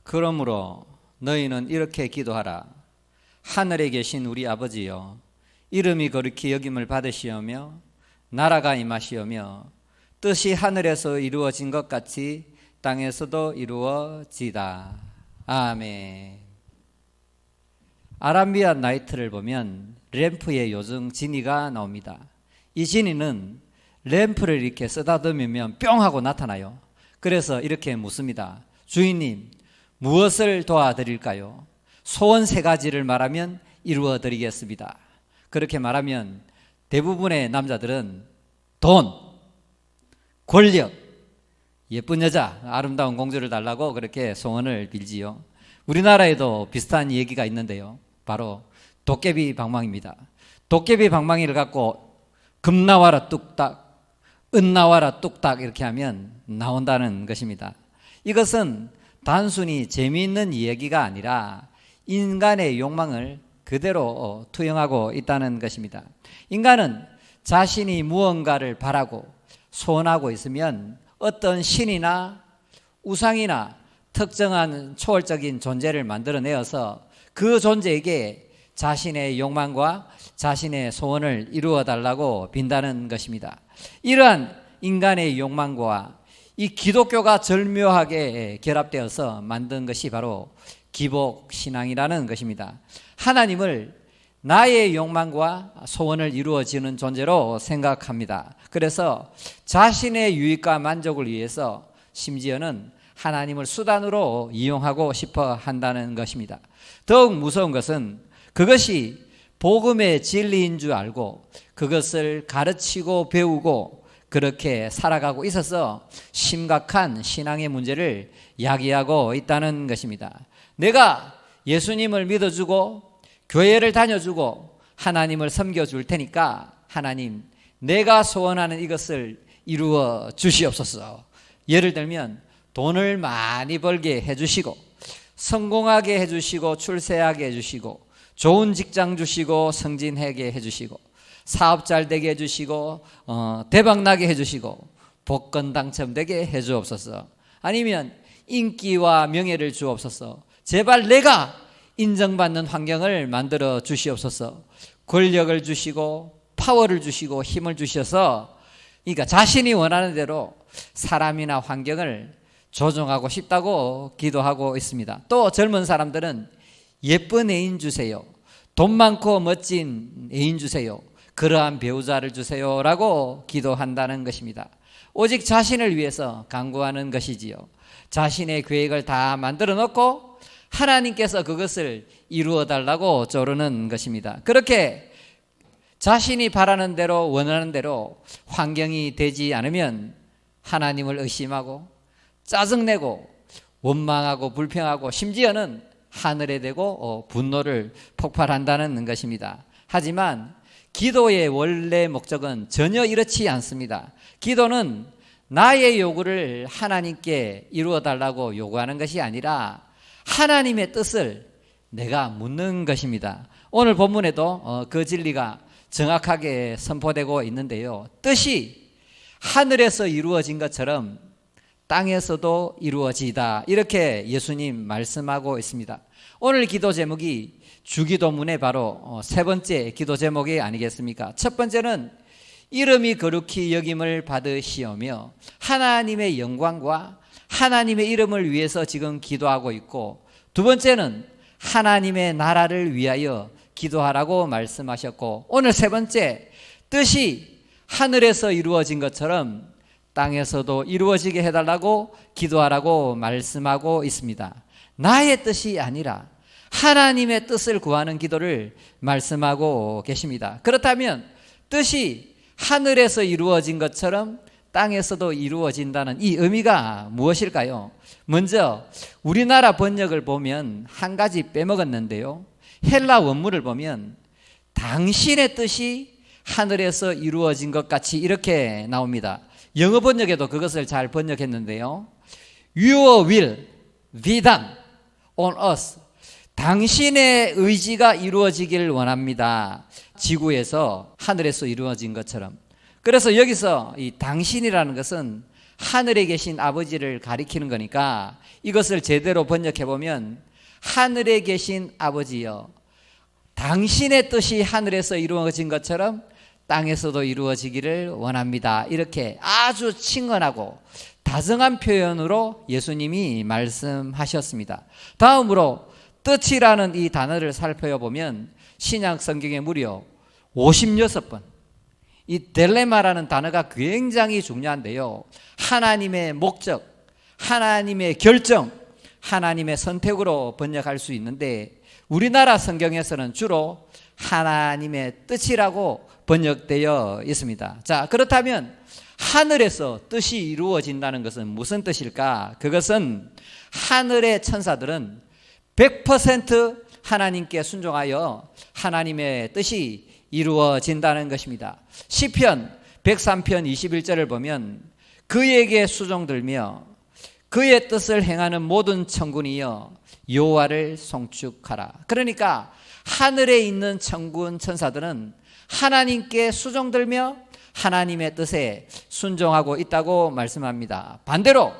그러므로 너희는 이렇게 기도하라. 하늘에 계신 우리 아버지여, 이름이 거룩히 여김을 받으시오며 나라가 임하시오며 뜻이 하늘에서 이루어진 것 같이 땅에서도 이루어지다. 아멘. 아람비안 나이트를 보면 램프에 요즘 지니가 나옵니다. 이 지니는 램프를 이렇게 쓰다듬으면 뿅 하고 나타나요. 그래서 이렇게 묻습니다. 주인님, 무엇을 도와드릴까요? 소원 3가지를 말하면 이루어 드리겠습니다. 그렇게 말하면 대부분의 남자들은 돈, 권력, 예쁜 여자, 아름다운 공주를 달라고 그렇게 소원을 빌지요. 우리나라에도 비슷한 얘기가 있는데요. 바로 도깨비 방망이입니다. 도깨비 방망이를 갖고 금 나와라 뚝딱, 은 나와라 뚝딱 이렇게 하면 나온다는 것입니다. 이것은 단순히 재미있는 이야기가 아니라 인간의 욕망을 그대로 투영하고 있다는 것입니다. 인간은 자신이 무언가를 바라고 소원하고 있으면 어떤 신이나 우상이나 특정한 초월적인 존재를 만들어내어서 그 존재에게 자신의 욕망과 자신의 소원을 이루어 달라고 빈다는 것입니다. 이러한 인간의 욕망과 이 기독교가 절묘하게 결합되어서 만든 것이 바로 기복신앙이라는 것입니다. 하나님을 나의 욕망과 소원을 이루어지는 존재로 생각합니다. 그래서 자신의 유익과 만족을 위해서 심지어는 하나님을 수단으로 이용하고 싶어 한다는 것입니다. 더욱 무서운 것은 그것이 복음의 진리인 줄 알고 그것을 가르치고 배우고 그렇게 살아가고 있어서 심각한 신앙의 문제를 야기하고 있다는 것입니다. 내가 예수님을 믿어주고 교회를 다녀주고 하나님을 섬겨줄 테니까 하나님, 내가 소원하는 이것을 이루어 주시옵소서. 예를 들면 돈을 많이 벌게 해주시고 성공하게 해주시고 출세하게 해주시고 좋은 직장 주시고 승진하게 해주시고 사업 잘 되게 해주시고 대박나게 해주시고 복권 당첨되게 해주옵소서. 아니면 인기와 명예를 주옵소서. 제발 내가 인정받는 환경을 만들어 주시옵소서. 권력을 주시고 파워를 주시고 힘을 주셔서 그러니까 자신이 원하는 대로 사람이나 환경을 조종하고 싶다고 기도하고 있습니다. 또 젊은 사람들은 예쁜 애인 주세요. 돈 많고 멋진 애인 주세요. 그러한 배우자를 주세요라고 기도한다는 것입니다. 오직 자신을 위해서 간구하는 것이지요. 자신의 계획을 다 만들어 놓고 하나님께서 그것을 이루어 달라고 조르는 것입니다. 그렇게 자신이 바라는 대로 원하는 대로 환경이 되지 않으면 하나님을 의심하고 짜증내고 원망하고 불평하고 심지어는 하늘에 대고 분노를 폭발한다는 것입니다. 하지만 기도의 원래 목적은 전혀 이렇지 않습니다. 기도는 나의 요구를 하나님께 이루어 달라고 요구하는 것이 아니라 하나님의 뜻을 내가 묻는 것입니다. 오늘 본문에도 그 진리가 정확하게 선포되고 있는데요. 뜻이 하늘에서 이루어진 것처럼 땅에서도 이루어지다, 이렇게 예수님 말씀하고 있습니다. 오늘 기도 제목이 주기도문의 바로 3번째 기도 제목이 아니겠습니까? 첫 번째는 이름이 거룩히 여김을 받으시오며 하나님의 영광과 하나님의 이름을 위해서 지금 기도하고 있고, 두 번째는 하나님의 나라를 위하여 기도하라고 말씀하셨고, 오늘 3번째 뜻이 하늘에서 이루어진 것처럼 땅에서도 이루어지게 해달라고 기도하라고 말씀하고 있습니다. 나의 뜻이 아니라 하나님의 뜻을 구하는 기도를 말씀하고 계십니다. 그렇다면 뜻이 하늘에서 이루어진 것처럼 땅에서도 이루어진다는 이 의미가 무엇일까요? 먼저 우리나라 번역을 보면 한 가지 빼먹었는데요. 헬라 원문을 보면 당신의 뜻이 하늘에서 이루어진 것 같이 이렇게 나옵니다. 영어 번역에도 그것을 잘 번역했는데요. Your will be done on us. 당신의 의지가 이루어지길 원합니다. 지구에서 하늘에서 이루어진 것처럼. 그래서 여기서 이 당신이라는 것은 하늘에 계신 아버지를 가리키는 거니까 이것을 제대로 번역해 보면 하늘에 계신 아버지여, 당신의 뜻이 하늘에서 이루어진 것처럼 땅에서도 이루어지기를 원합니다. 이렇게 아주 친근하고 다정한 표현으로 예수님이 말씀하셨습니다. 다음으로 뜻이라는 이 단어를 살펴보면 신약 성경에 무려 56번, 이 딜레마라는 단어가 굉장히 중요한데요, 하나님의 목적, 하나님의 결정, 하나님의 선택으로 번역할 수 있는데 우리나라 성경에서는 주로 하나님의 뜻이라고 번역되어 있습니다. 자, 그렇다면 하늘에서 뜻이 이루어진다는 것은 무슨 뜻일까? 그것은 하늘의 천사들은 100% 하나님께 순종하여 하나님의 뜻이 이루어진다는 것입니다. 시편 103편 21절을 보면 그에게 수종들며 그의 뜻을 행하는 모든 천군이여 여호와를 송축하라. 그러니까 하늘에 있는 천군 천사들은 하나님께 수종들며 하나님의 뜻에 순종하고 있다고 말씀합니다. 반대로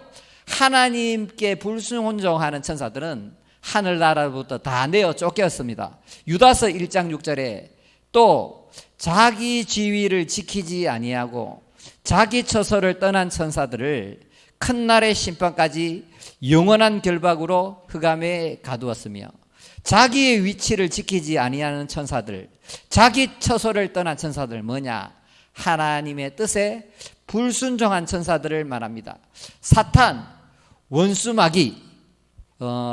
하나님께 불순종하는 천사들은 하늘나라로부터 다 내어 쫓겼습니다. 유다서 1장 6절에 또 자기 지위를 지키지 아니하고 자기 처소를 떠난 천사들을 큰 날의 심판까지 영원한 결박으로 흑암에 가두었으며, 자기의 위치를 지키지 아니하는 천사들, 자기 처소를 떠난 천사들 뭐냐? 하나님의 뜻에 불순종한 천사들을 말합니다. 사탄, 원수 마귀,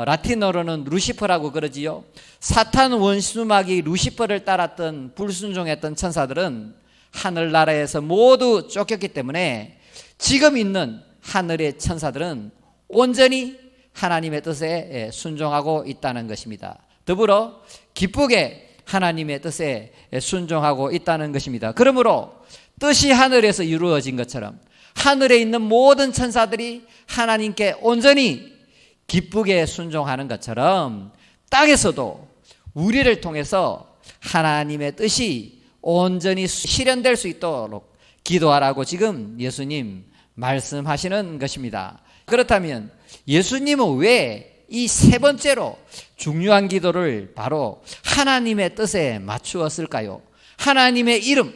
라틴어로는 루시퍼라고 그러지요. 사탄 원수 마귀 루시퍼를 따랐던 불순종했던 천사들은 하늘나라에서 모두 쫓겼기 때문에 지금 있는 하늘의 천사들은 온전히 하나님의 뜻에 순종하고 있다는 것입니다. 더불어 기쁘게 하나님의 뜻에 순종하고 있다는 것입니다. 그러므로 뜻이 하늘에서 이루어진 것처럼 하늘에 있는 모든 천사들이 하나님께 온전히 기쁘게 순종하는 것처럼 땅에서도 우리를 통해서 하나님의 뜻이 온전히 실현될 수 있도록 기도하라고 지금 예수님 말씀하시는 것입니다. 그렇다면 예수님은 왜 이 세 번째로 중요한 기도를 바로 하나님의 뜻에 맞추었을까요? 하나님의 이름,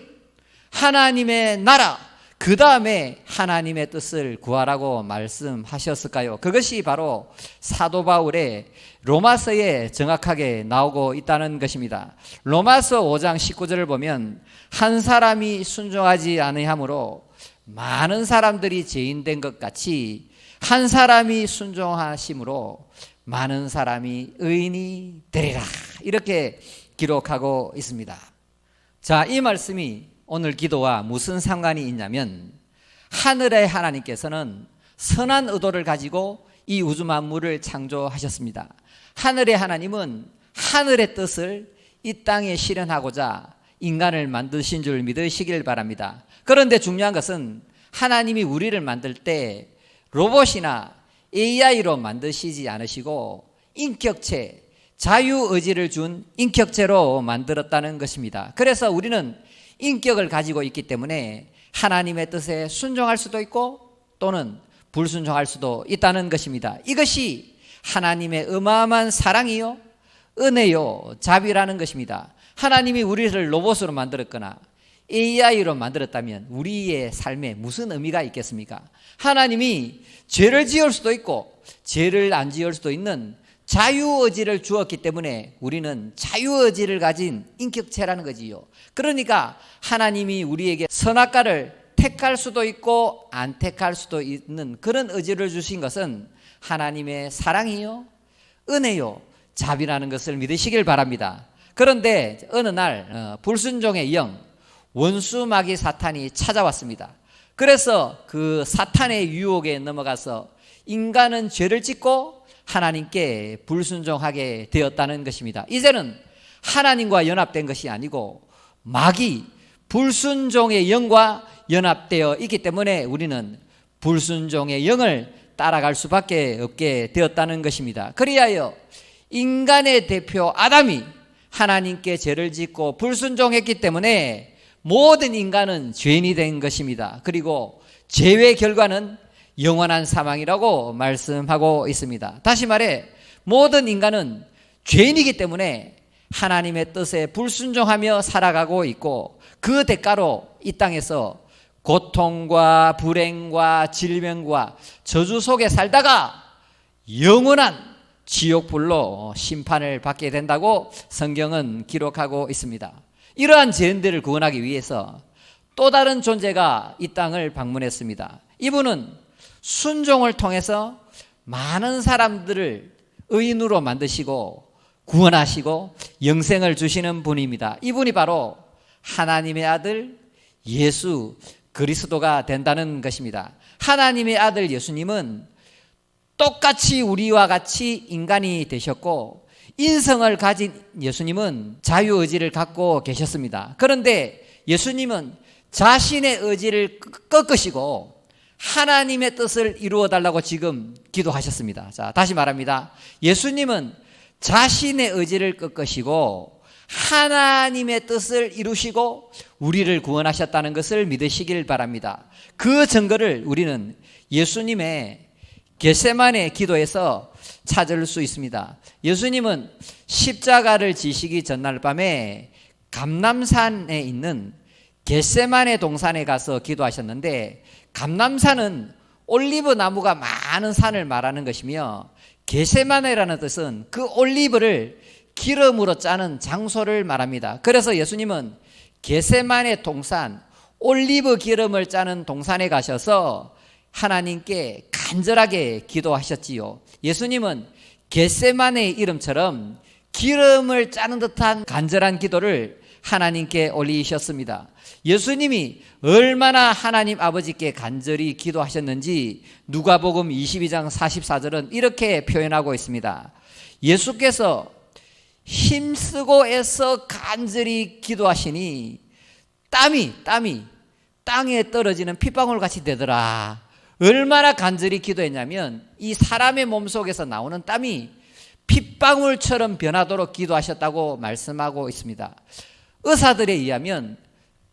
하나님의 나라, 그 다음에 하나님의 뜻을 구하라고 말씀하셨을까요? 그것이 바로 사도 바울의 로마서에 정확하게 나오고 있다는 것입니다. 로마서 5장 19절을 보면 한 사람이 순종하지 아니하므로 많은 사람들이 죄인된 것 같이 한 사람이 순종하심으로 많은 사람이 의인이 되리라, 이렇게 기록하고 있습니다. 자, 이 말씀이 오늘 기도와 무슨 상관이 있냐면 하늘의 하나님께서는 선한 의도를 가지고 이 우주 만물을 창조하셨습니다. 하늘의 하나님은 하늘의 뜻을 이 땅에 실현하고자 인간을 만드신 줄 믿으시길 바랍니다. 그런데 중요한 것은 하나님이 우리를 만들 때 로봇이나 AI로 만드시지 않으시고 인격체, 자유의지를 준 인격체로 만들었다는 것입니다. 그래서 우리는 인격을 가지고 있기 때문에 하나님의 뜻에 순종할 수도 있고 또는 불순종할 수도 있다는 것입니다. 이것이 하나님의 어마어마한 사랑이요, 은혜요, 자비라는 것입니다. 하나님이 우리를 로봇으로 만들었거나 AI로 만들었다면 우리의 삶에 무슨 의미가 있겠습니까? 하나님이 죄를 지을 수도 있고 죄를 안 지을 수도 있는 자유의지를 주었기 때문에 우리는 자유의지를 가진 인격체라는 거지요. 그러니까 하나님이 우리에게 선악과를 택할 수도 있고 안 택할 수도 있는 그런 의지를 주신 것은 하나님의 사랑이요, 은혜요, 자비라는 것을 믿으시길 바랍니다. 그런데 어느 날 불순종의 영, 원수 마귀 사탄이 찾아왔습니다. 그래서 그 사탄의 유혹에 넘어가서 인간은 죄를 짓고 하나님께 불순종하게 되었다는 것입니다. 이제는 하나님과 연합된 것이 아니고 마귀, 불순종의 영과 연합되어 있기 때문에 우리는 불순종의 영을 따라갈 수밖에 없게 되었다는 것입니다. 그리하여 인간의 대표 아담이 하나님께 죄를 짓고 불순종했기 때문에 모든 인간은 죄인이 된 것입니다. 그리고 죄의 결과는 영원한 사망이라고 말씀하고 있습니다. 다시 말해 모든 인간은 죄인이기 때문에 하나님의 뜻에 불순종하며 살아가고 있고 그 대가로 이 땅에서 고통과 불행과 질병과 저주 속에 살다가 영원한 지옥불로 심판을 받게 된다고 성경은 기록하고 있습니다. 이러한 죄인들을 구원하기 위해서 또 다른 존재가 이 땅을 방문했습니다. 이분은 순종을 통해서 많은 사람들을 의인으로 만드시고 구원하시고 영생을 주시는 분입니다. 이분이 바로 하나님의 아들 예수 그리스도가 된다는 것입니다. 하나님의 아들 예수님은 똑같이 우리와 같이 인간이 되셨고 인성을 가진 예수님은 자유의지를 갖고 계셨습니다. 그런데 예수님은 자신의 의지를 꺾으시고 하나님의 뜻을 이루어 달라고 지금 기도하셨습니다. 자, 다시 말합니다. 예수님은 자신의 의지를 꺾으시고 하나님의 뜻을 이루시고 우리를 구원하셨다는 것을 믿으시길 바랍니다. 그 증거를 우리는 예수님의 겟세마네 기도에서 찾을 수 있습니다. 예수님은 십자가를 지시기 전날 밤에 감람산에 있는 겟세마네 동산에 가서 기도하셨는데, 감람산은 올리브 나무가 많은 산을 말하는 것이며 겟세마네라는 뜻은 그 올리브를 기름으로 짜는 장소를 말합니다. 그래서 예수님은 겟세마네 동산, 올리브 기름을 짜는 동산에 가셔서 하나님께 간절하게 기도하셨지요. 예수님은 겟세마네의 이름처럼 기름을 짜는 듯한 간절한 기도를 하나님께 올리셨습니다. 예수님이 얼마나 하나님 아버지께 간절히 기도하셨는지 누가복음 22장 44절은 이렇게 표현하고 있습니다. 예수께서 힘쓰고 애써 간절히 기도하시니 땀이 땅에 떨어지는 핏방울 같이 되더라. 얼마나 간절히 기도했냐면 이 사람의 몸속에서 나오는 땀이 핏방울처럼 변하도록 기도하셨다고 말씀하고 있습니다. 의사들에 의하면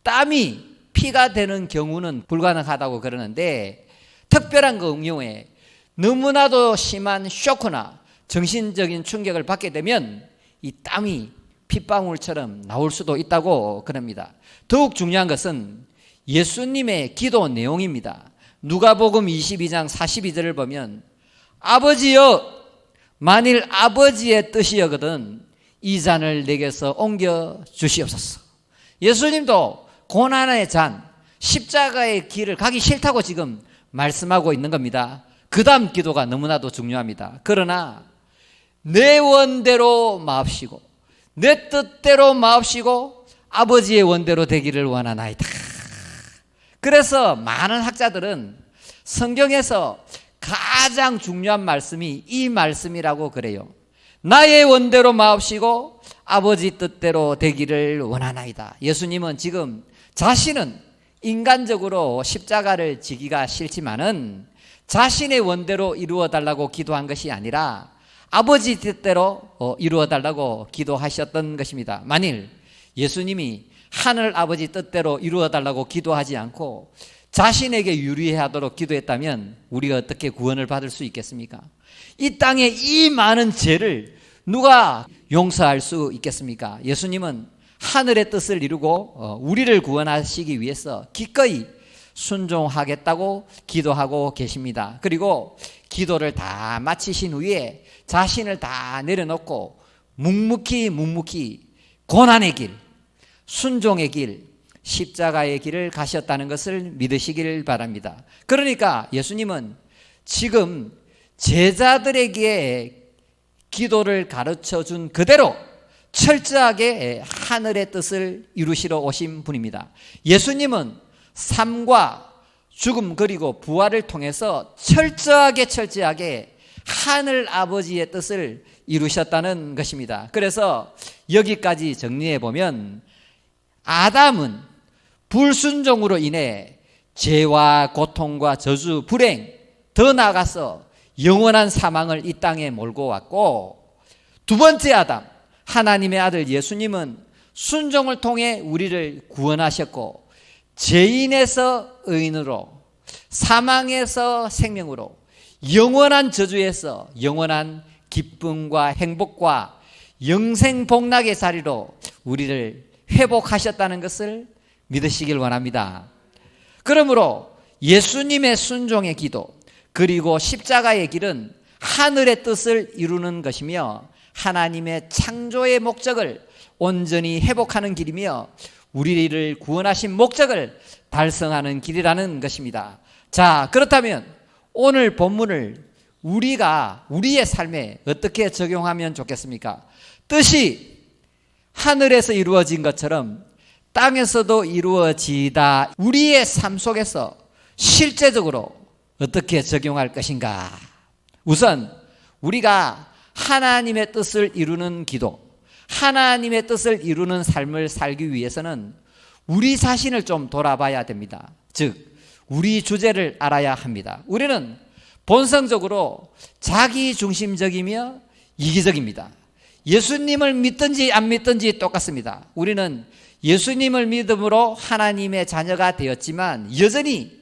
땀이 피가 되는 경우는 불가능하다고 그러는데, 특별한 경우에 너무나도 심한 쇼크나 정신적인 충격을 받게 되면 이 땀이 핏방울처럼 나올 수도 있다고 그럽니다. 더욱 중요한 것은 예수님의 기도 내용입니다. 누가복음 22장 42절을 보면 아버지여, 만일 아버지의 뜻이여거든 이 잔을 내게서 옮겨 주시옵소서. 예수님도 고난의 잔, 십자가의 길을 가기 싫다고 지금 말씀하고 있는 겁니다. 그 다음 기도가 너무나도 중요합니다. 그러나 내 원대로 마옵시고 내 뜻대로 마옵시고 아버지의 원대로 되기를 원하나이다. 그래서 많은 학자들은 성경에서 가장 중요한 말씀이 이 말씀이라고 그래요. 나의 원대로 마옵시고 아버지 뜻대로 되기를 원하나이다. 예수님은 지금 자신은 인간적으로 십자가를 지기가 싫지만은 자신의 원대로 이루어 달라고 기도한 것이 아니라 아버지 뜻대로 이루어 달라고 기도하셨던 것입니다. 만일 예수님이 하늘 아버지 뜻대로 이루어 달라고 기도하지 않고 자신에게 유리하도록 기도했다면 우리가 어떻게 구원을 받을 수 있겠습니까? 이 땅에 이 많은 죄를 누가 용서할 수 있겠습니까? 예수님은 하늘의 뜻을 이루고 우리를 구원하시기 위해서 기꺼이 순종하겠다고 기도하고 계십니다. 그리고 기도를 다 마치신 후에 자신을 다 내려놓고 묵묵히 고난의 길, 순종의 길, 십자가의 길을 가셨다는 것을 믿으시길 바랍니다. 그러니까 예수님은 지금 제자들에게 기도를 가르쳐 준 그대로 철저하게 하늘의 뜻을 이루시러 오신 분입니다. 예수님은 삶과 죽음 그리고 부활을 통해서 철저하게 하늘 아버지의 뜻을 이루셨다는 것입니다. 그래서 여기까지 정리해 보면 아담은 불순종으로 인해 죄와 고통과 저주, 불행, 더 나아가서 영원한 사망을 이 땅에 몰고 왔고, 두 번째 아담 하나님의 아들 예수님은 순종을 통해 우리를 구원하셨고 죄인에서 의인으로, 사망에서 생명으로, 영원한 저주에서 영원한 기쁨과 행복과 영생복락의 자리로 우리를 회복하셨다는 것을 믿으시길 원합니다. 그러므로 예수님의 순종의 기도 그리고 십자가의 길은 하늘의 뜻을 이루는 것이며 하나님의 창조의 목적을 온전히 회복하는 길이며 우리를 구원하신 목적을 달성하는 길이라는 것입니다. 자, 그렇다면 오늘 본문을 우리의 삶에 어떻게 적용하면 좋겠습니까? 뜻이 하늘에서 이루어진 것처럼 땅에서도 이루어지다 우리의 삶 속에서 실제적으로 어떻게 적용할 것인가? 우선 우리가 하나님의 뜻을 이루는 기도, 하나님의 뜻을 이루는 삶을 살기 위해서는 우리 자신을 좀 돌아봐야 됩니다. 즉, 우리 주제를 알아야 합니다. 우리는 본성적으로 자기중심적이며 이기적입니다. 예수님을 믿든지 안 믿든지 똑같습니다. 우리는 예수님을 믿음으로 하나님의 자녀가 되었지만 여전히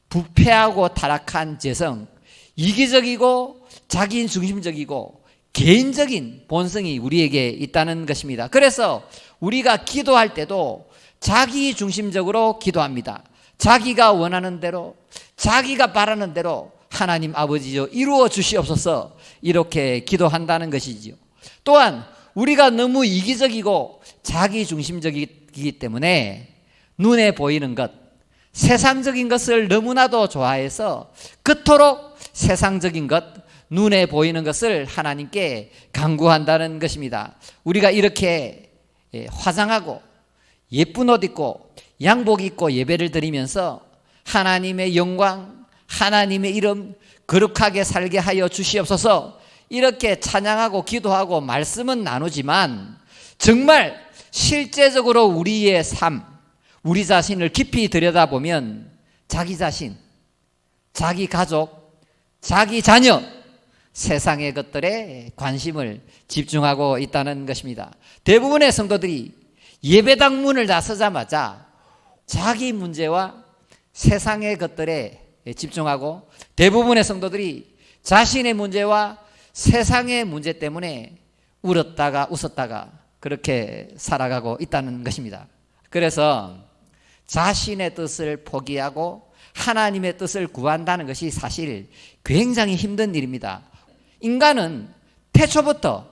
부패하고 타락한 죄성, 이기적이고 자기중심적이고 개인적인 본성이 우리에게 있다는 것입니다. 그래서 우리가 기도할 때도 자기중심적으로 기도합니다. 자기가 원하는 대로, 자기가 바라는 대로 하나님 아버지여 이루어 주시옵소서 이렇게 기도한다는 것이지요. 또한 우리가 너무 이기적이고 자기중심적이기 때문에 눈에 보이는 것, 세상적인 것을 너무나도 좋아해서 그토록 세상적인 것, 눈에 보이는 것을 하나님께 간구한다는 것입니다. 우리가 이렇게 화장하고 예쁜 옷 입고 양복 입고 예배를 드리면서 하나님의 영광, 하나님의 이름 거룩하게 살게 하여 주시옵소서 이렇게 찬양하고 기도하고 말씀은 나누지만 정말 실제적으로 우리의 삶, 우리 자신을 깊이 들여다보면 자기 자신, 자기 가족, 자기 자녀, 세상의 것들에 관심을 집중하고 있다는 것입니다. 대부분의 성도들이 예배당 문을 나서자마자 자기 문제와 세상의 것들에 집중하고 대부분의 성도들이 자신의 문제와 세상의 문제 때문에 울었다가 웃었다가 그렇게 살아가고 있다는 것입니다. 그래서 자신의 뜻을 포기하고 하나님의 뜻을 구한다는 것이 사실 굉장히 힘든 일입니다. 인간은 태초부터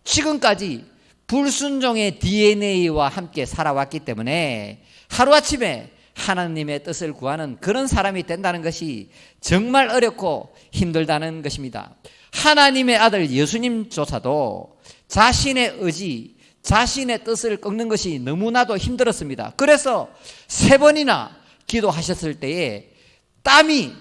지금까지 불순종의 DNA와 함께 살아왔기 때문에 하루아침에 하나님의 뜻을 구하는 그런 사람이 된다는 것이 정말 어렵고 힘들다는 것입니다. 하나님의 아들 예수님조차도 자신의 의지, 자신의 뜻을 꺾는 것이 너무나도 힘들었습니다. 그래서 3번이나 기도하셨을 때에 땀이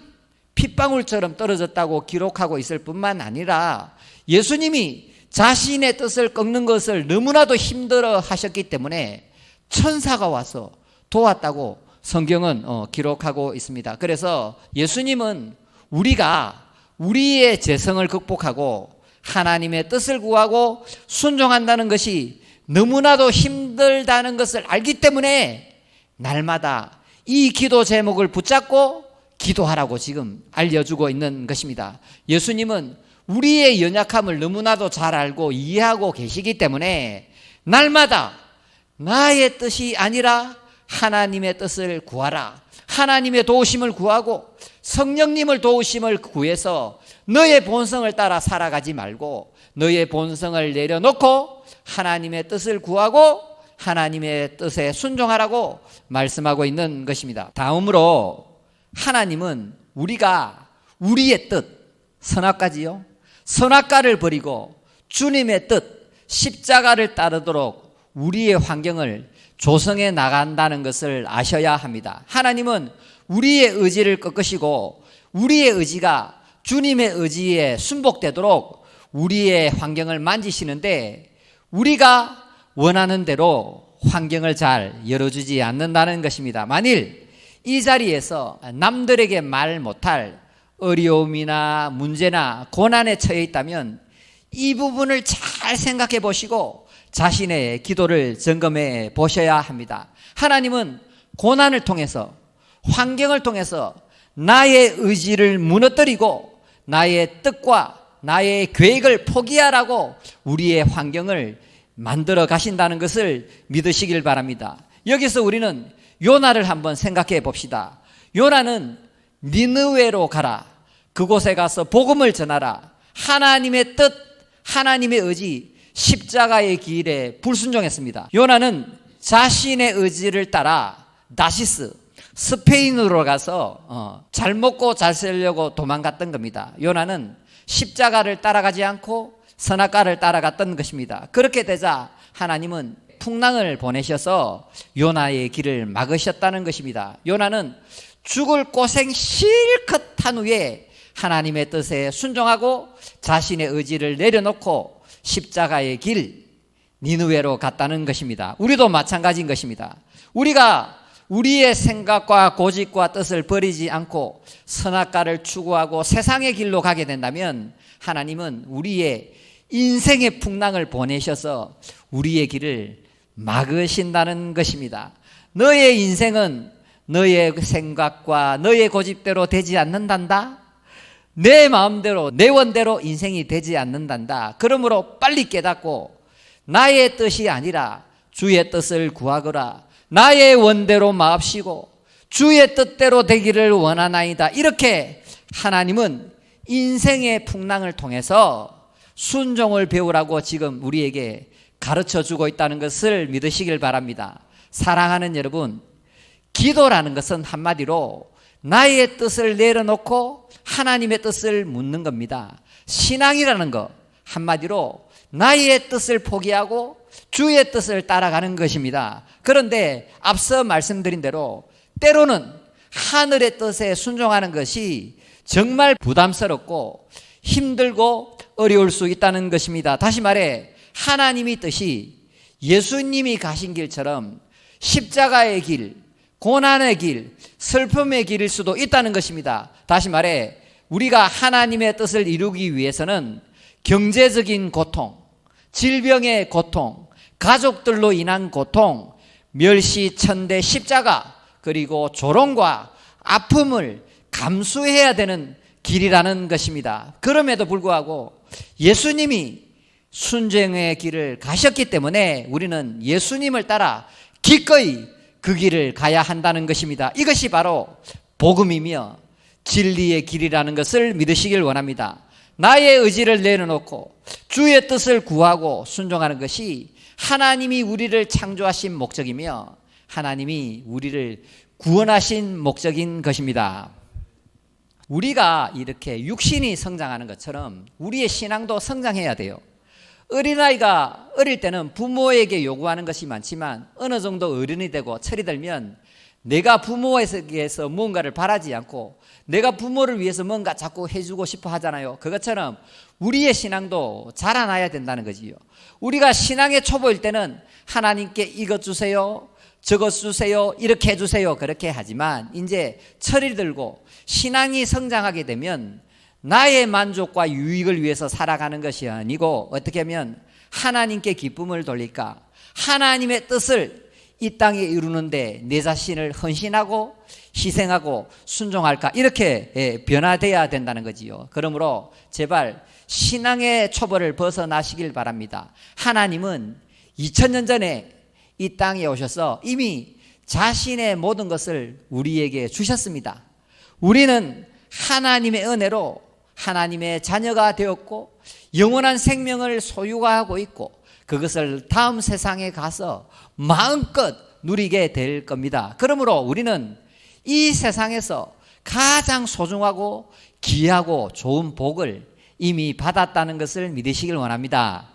핏방울처럼 떨어졌다고 기록하고 있을 뿐만 아니라 예수님이 자신의 뜻을 꺾는 것을 너무나도 힘들어 하셨기 때문에 천사가 와서 도왔다고 성경은 기록하고 있습니다. 그래서 예수님은 우리가 우리의 죄성을 극복하고 하나님의 뜻을 구하고 순종한다는 것이 너무나도 힘들다는 것을 알기 때문에 날마다 이 기도 제목을 붙잡고 기도하라고 지금 알려주고 있는 것입니다. 예수님은 우리의 연약함을 너무나도 잘 알고 이해하고 계시기 때문에 날마다 나의 뜻이 아니라 하나님의 뜻을 구하라. 하나님의 도우심을 구하고 성령님을 도우심을 구해서 너의 본성을 따라 살아가지 말고 너의 본성을 내려놓고 하나님의 뜻을 구하고 하나님의 뜻에 순종하라고 말씀하고 있는 것입니다. 다음으로 하나님은 우리가 우리의 뜻, 선악과지요. 선악과를 버리고 주님의 뜻, 십자가를 따르도록 우리의 환경을 조성해 나간다는 것을 아셔야 합니다. 하나님은 우리의 의지를 꺾으시고 우리의 의지가 주님의 의지에 순복되도록 우리의 환경을 만지시는데 우리가 원하는 대로 환경을 잘 열어주지 않는다는 것입니다. 만일 이 자리에서 남들에게 말 못할 어려움이나 문제나 고난에 처해 있다면 이 부분을 잘 생각해 보시고 자신의 기도를 점검해 보셔야 합니다. 하나님은 고난을 통해서 환경을 통해서 나의 의지를 무너뜨리고 나의 뜻과 나의 계획을 포기하라고 우리의 환경을 만들어 가신다는 것을 믿으시길 바랍니다. 여기서 우리는 요나를 한번 생각해 봅시다. 요나는 니느웨로 가라. 그곳에 가서 복음을 전하라. 하나님의 뜻, 하나님의 의지, 십자가의 길에 불순종했습니다. 요나는 자신의 의지를 따라 나시스, 스페인으로 가서 잘 먹고 잘 살려고 도망갔던 겁니다. 요나는 십자가를 따라가지 않고 선악과를 따라갔던 것입니다. 그렇게 되자 하나님은 풍랑을 보내셔서 요나의 길을 막으셨다는 것입니다. 요나는 죽을 고생 실컷 한 후에 하나님의 뜻에 순종하고 자신의 의지를 내려놓고 십자가의 길 니느웨로 갔다는 것입니다. 우리도 마찬가지인 것입니다. 우리가 우리의 생각과 고집과 뜻을 버리지 않고 선악과를 추구하고 세상의 길로 가게 된다면 하나님은 우리의 인생의 풍랑을 보내셔서 우리의 길을 막으신다는 것입니다. 너의 인생은 너의 생각과 너의 고집대로 되지 않는단다. 내 마음대로 내 원대로 인생이 되지 않는단다. 그러므로 빨리 깨닫고 나의 뜻이 아니라 주의 뜻을 구하거라. 나의 원대로 마옵시고 주의 뜻대로 되기를 원하나이다. 이렇게 하나님은 인생의 풍랑을 통해서 순종을 배우라고 지금 우리에게 가르쳐주고 있다는 것을 믿으시길 바랍니다. 사랑하는 여러분, 기도라는 것은 한마디로 나의 뜻을 내려놓고 하나님의 뜻을 묻는 겁니다. 신앙이라는 것 한마디로 나의 뜻을 포기하고 주의 뜻을 따라가는 것입니다. 그런데 앞서 말씀드린 대로 때로는 하늘의 뜻에 순종하는 것이 정말 부담스럽고 힘들고 어려울 수 있다는 것입니다. 다시 말해 하나님의 뜻이 예수님이 가신 길처럼 십자가의 길, 고난의 길, 슬픔의 길일 수도 있다는 것입니다. 다시 말해 우리가 하나님의 뜻을 이루기 위해서는 경제적인 고통, 질병의 고통, 가족들로 인한 고통, 멸시, 천대, 십자가, 그리고 조롱과 아픔을 감수해야 되는 길이라는 것입니다. 그럼에도 불구하고 예수님이 순종의 길을 가셨기 때문에 우리는 예수님을 따라 기꺼이 그 길을 가야 한다는 것입니다. 이것이 바로 복음이며 진리의 길이라는 것을 믿으시길 원합니다. 나의 의지를 내려놓고 주의 뜻을 구하고 순종하는 것이 하나님이 우리를 창조하신 목적이며 하나님이 우리를 구원하신 목적인 것입니다. 우리가 이렇게 육신이 성장하는 것처럼 우리의 신앙도 성장해야 돼요. 어린아이가 어릴 때는 부모에게 요구하는 것이 많지만 어느 정도 어른이 되고 철이 들면 내가 부모에게서 무언가를 바라지 않고 내가 부모를 위해서 뭔가 자꾸 해주고 싶어 하잖아요. 그것처럼 우리의 신앙도 자라나야 된다는 거지요. 우리가 신앙의 초보일 때는 하나님께 이것 주세요, 저것 주세요, 이렇게 해주세요 그렇게 하지만 이제 철이 들고 신앙이 성장하게 되면 나의 만족과 유익을 위해서 살아가는 것이 아니고 어떻게 하면 하나님께 기쁨을 돌릴까, 하나님의 뜻을 이 땅에 이루는데 내 자신을 헌신하고 희생하고 순종할까, 이렇게 변화되어야 된다는 거지요. 그러므로 제발 신앙의 초보를 벗어나시길 바랍니다. 하나님은 2000년 전에 이 땅에 오셔서 이미 자신의 모든 것을 우리에게 주셨습니다. 우리는 하나님의 은혜로 하나님의 자녀가 되었고 영원한 생명을 소유하고 있고 그것을 다음 세상에 가서 마음껏 누리게 될 겁니다. 그러므로 우리는 이 세상에서 가장 소중하고 귀하고 좋은 복을 이미 받았다는 것을 믿으시길 원합니다.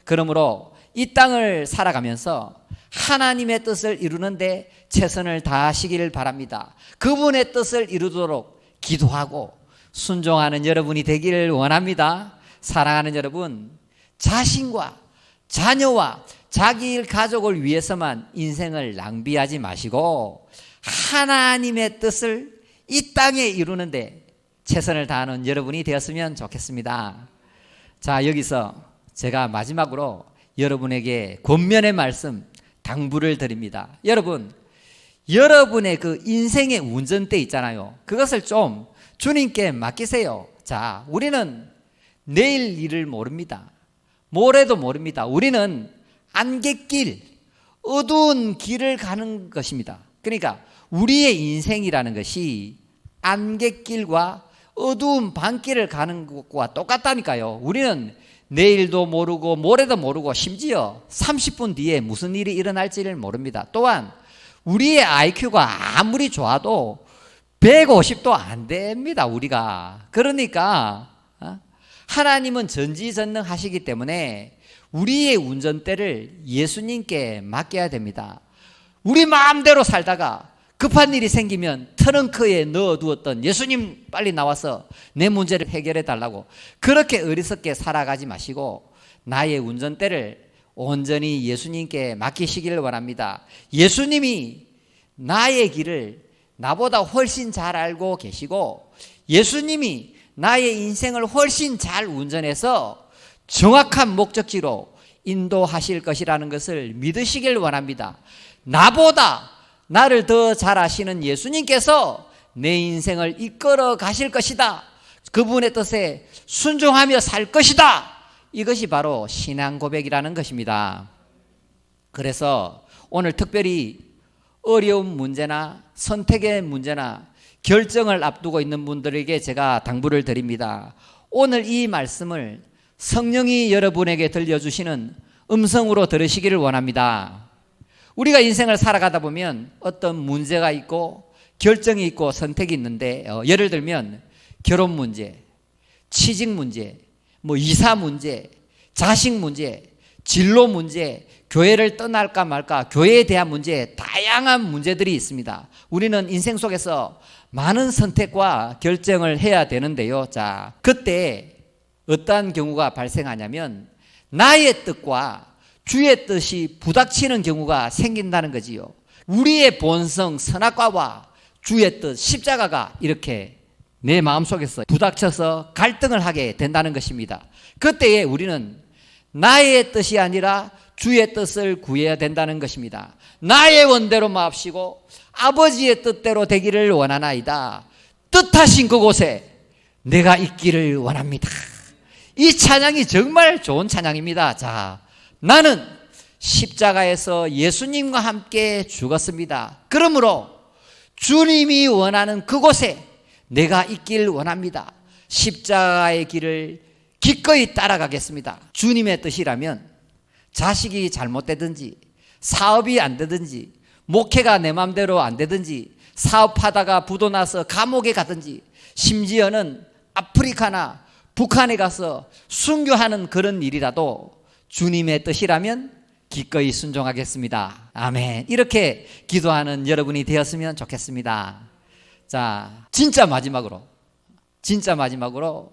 그러므로 이 땅을 살아가면서 하나님의 뜻을 이루는데 최선을 다하시기를 바랍니다. 그분의 뜻을 이루도록 기도하고 순종하는 여러분이 되기를 원합니다. 사랑하는 여러분, 자신과 자녀와 자기 일 가족을 위해서만 인생을 낭비하지 마시고 하나님의 뜻을 이 땅에 이루는데 최선을 다하는 여러분이 되었으면 좋겠습니다. 자, 여기서 제가 마지막으로 여러분에게 권면의 말씀 당부를 드립니다. 여러분, 여러분의 그 인생의 운전대 있잖아요. 그것을 좀 주님께 맡기세요. 자, 우리는 내일 일을 모릅니다. 모레도 모릅니다. 우리는 안갯길, 어두운 길을 가는 것입니다. 그러니까 우리의 인생이라는 것이 안갯길과 어두운 밤길을 가는 것과 똑같다니까요. 우리는 내일도 모르고 모레도 모르고 심지어 30분 뒤에 무슨 일이 일어날지를 모릅니다. 또한 우리의 IQ가 아무리 좋아도 150도 안 됩니다. 우리가. 그러니까 하나님은 전지전능하시기 때문에 우리의 운전대를 예수님께 맡겨야 됩니다. 우리 마음대로 살다가 급한 일이 생기면 트렁크에 넣어두었던 예수님 빨리 나와서 내 문제를 해결해 달라고 그렇게 어리석게 살아가지 마시고 나의 운전대를 온전히 예수님께 맡기시기를 원합니다. 예수님이 나의 길을 나보다 훨씬 잘 알고 계시고 예수님이 나의 인생을 훨씬 잘 운전해서 정확한 목적지로 인도하실 것이라는 것을 믿으시길 원합니다. 나보다 나를 더 잘 아시는 예수님께서 내 인생을 이끌어 가실 것이다. 그분의 뜻에 순종하며 살 것이다. 이것이 바로 신앙 고백이라는 것입니다. 그래서 오늘 특별히 어려운 문제나 선택의 문제나 결정을 앞두고 있는 분들에게 제가 당부를 드립니다. 오늘 이 말씀을 성령이 여러분에게 들려주시는 음성으로 들으시기를 원합니다. 우리가 인생을 살아가다 보면 어떤 문제가 있고 결정이 있고 선택이 있는데 예를 들면 결혼 문제, 취직 문제, 이사 문제, 자식 문제, 진로 문제, 교회를 떠날까 말까, 교회에 대한 문제, 다양한 문제들이 있습니다. 우리는 인생 속에서 많은 선택과 결정을 해야 되는데요. 자, 그때 어떠한 경우가 발생하냐면 나의 뜻과 주의 뜻이 부닥치는 경우가 생긴다는 거지요. 우리의 본성 선악과와 주의 뜻 십자가가 이렇게 내 마음속에서 부닥쳐서 갈등을 하게 된다는 것입니다. 그때에 우리는 나의 뜻이 아니라 주의 뜻을 구해야 된다는 것입니다. 나의 원대로 마옵시고 아버지의 뜻대로 되기를 원하나이다. 뜻하신 그곳에 내가 있기를 원합니다. 이 찬양이 정말 좋은 찬양입니다. 자, 나는 십자가에서 예수님과 함께 죽었습니다. 그러므로 주님이 원하는 그곳에 내가 있길 원합니다. 십자가의 길을 기꺼이 따라가겠습니다. 주님의 뜻이라면 자식이 잘못되든지 사업이 안 되든지 목회가 내 맘대로 안 되든지 사업하다가 부도나서 감옥에 가든지 심지어는 아프리카나 북한에 가서 순교하는 그런 일이라도 주님의 뜻이라면 기꺼이 순종하겠습니다. 아멘. 이렇게 기도하는 여러분이 되었으면 좋겠습니다. 자, 진짜 마지막으로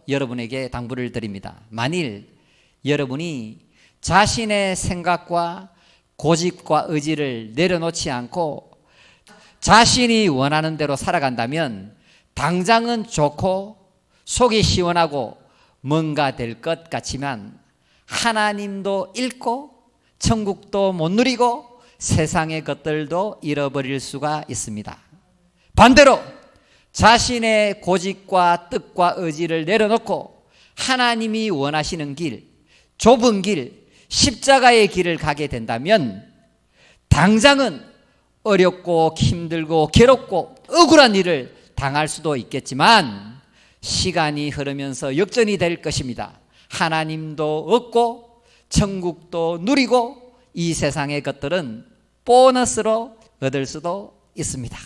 여러분에게 당부를 드립니다. 만일 여러분이 자신의 생각과 고집과 의지를 내려놓지 않고 자신이 원하는 대로 살아간다면 당장은 좋고 속이 시원하고 뭔가 될 것 같지만 하나님도 잃고 천국도 못 누리고 세상의 것들도 잃어버릴 수가 있습니다. 반대로 자신의 고집과 뜻과 의지를 내려놓고 하나님이 원하시는 길, 좁은 길, 십자가의 길을 가게 된다면 당장은 어렵고 힘들고 괴롭고 억울한 일을 당할 수도 있겠지만 시간이 흐르면서 역전이 될 것입니다. 하나님도 얻고 천국도 누리고 이 세상의 것들은 보너스로 얻을 수도 있습니다.